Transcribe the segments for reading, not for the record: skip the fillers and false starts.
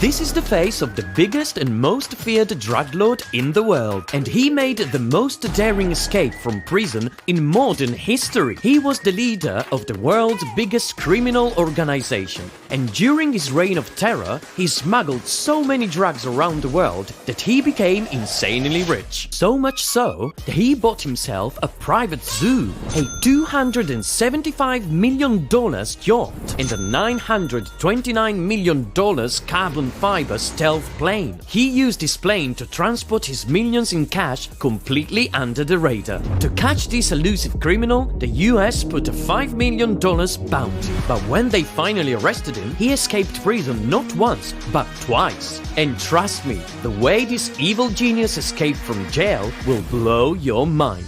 This is the face of the biggest and most feared drug lord in the world, and he made the most daring escape from prison in modern history. He was the leader of the world's biggest criminal organization, and during his reign of terror, he smuggled so many drugs around the world that he became insanely rich. So much so that he bought himself a private zoo, a $275 million yacht, and a $929 million carbon fiber stealth plane. He used his plane to transport his millions in cash completely under the radar. To catch this elusive criminal, the US put a $5 million bounty. But when they finally arrested him, he escaped prison not once, but twice. And trust me, the way this evil genius escaped from jail will blow your mind.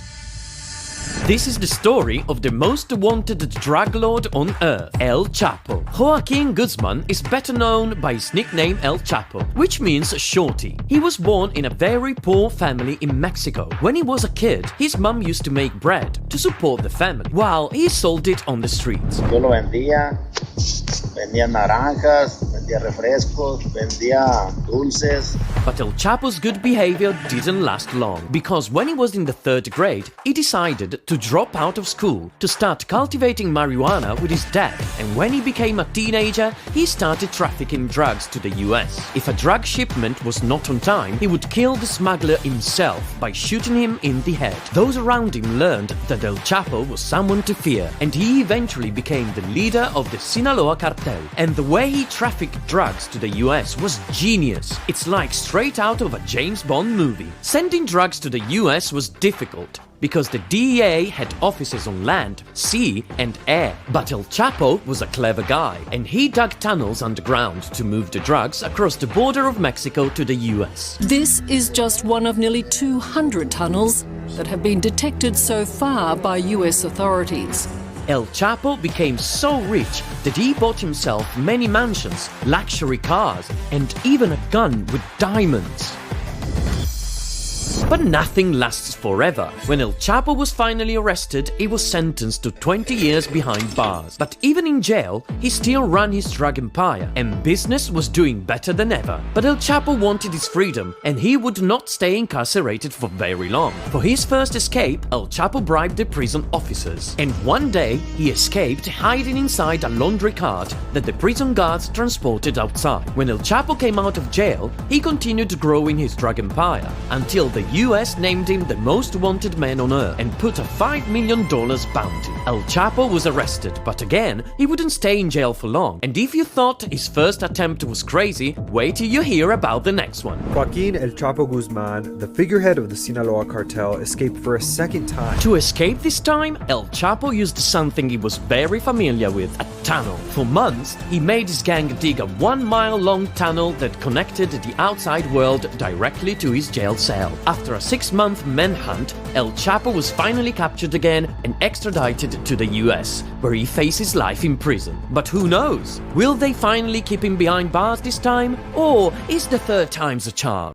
This is the story of the most wanted drug lord on earth, El Chapo. Joaquin Guzman is better known by his nickname El Chapo, which means shorty. He was born in a very poor family in Mexico. When he was a kid, his mom used to make bread to support the family, while he sold it on the streets. Yo lo vendía naranjas, vendía refrescos, vendía dulces. But El Chapo's good behavior didn't last long, because when he was in the 3rd grade, he decided to drop out of school to start cultivating marijuana with his dad, and when he became a teenager, he started trafficking drugs to the US. If a drug shipment was not on time, he would kill the smuggler himself by shooting him in the head. Those around him learned that El Chapo was someone to fear, and he eventually became the leader of the Sinaloa cartel. And the way he trafficked drugs to the US was genius. It's like straight out of a James Bond movie. Sending drugs to the US was difficult, because the DEA had offices on land, sea, and air. But El Chapo was a clever guy, and he dug tunnels underground to move the drugs across the border of Mexico to the US. This is just one of nearly 200 tunnels that have been detected so far by US authorities. El Chapo became so rich that he bought himself many mansions, luxury cars, and even a gun with diamonds. But nothing lasts forever. When El Chapo was finally arrested, he was sentenced to 20 years behind bars. But even in jail, he still ran his drug empire, and business was doing better than ever. But El Chapo wanted his freedom, and he would not stay incarcerated for very long. For his first escape, El Chapo bribed the prison officers, and one day he escaped hiding inside a laundry cart that the prison guards transported outside. When El Chapo came out of jail, he continued growing his drug empire until the US named him the most wanted man on earth and put a $5 million bounty. El Chapo was arrested, but again, he wouldn't stay in jail for long. And if you thought his first attempt was crazy, wait till you hear about the next one. Joaquin El Chapo Guzman, the figurehead of the Sinaloa cartel, escaped for a second time. To escape this time, El Chapo used something he was very familiar with, a tunnel. For months, he made his gang dig a 1-mile-long tunnel that connected the outside world directly to his jail cell. After a 6-month manhunt, El Chapo was finally captured again and extradited to the US, where he faces life in prison. But who knows? Will they finally keep him behind bars this time? Or is the 3rd time's a charm?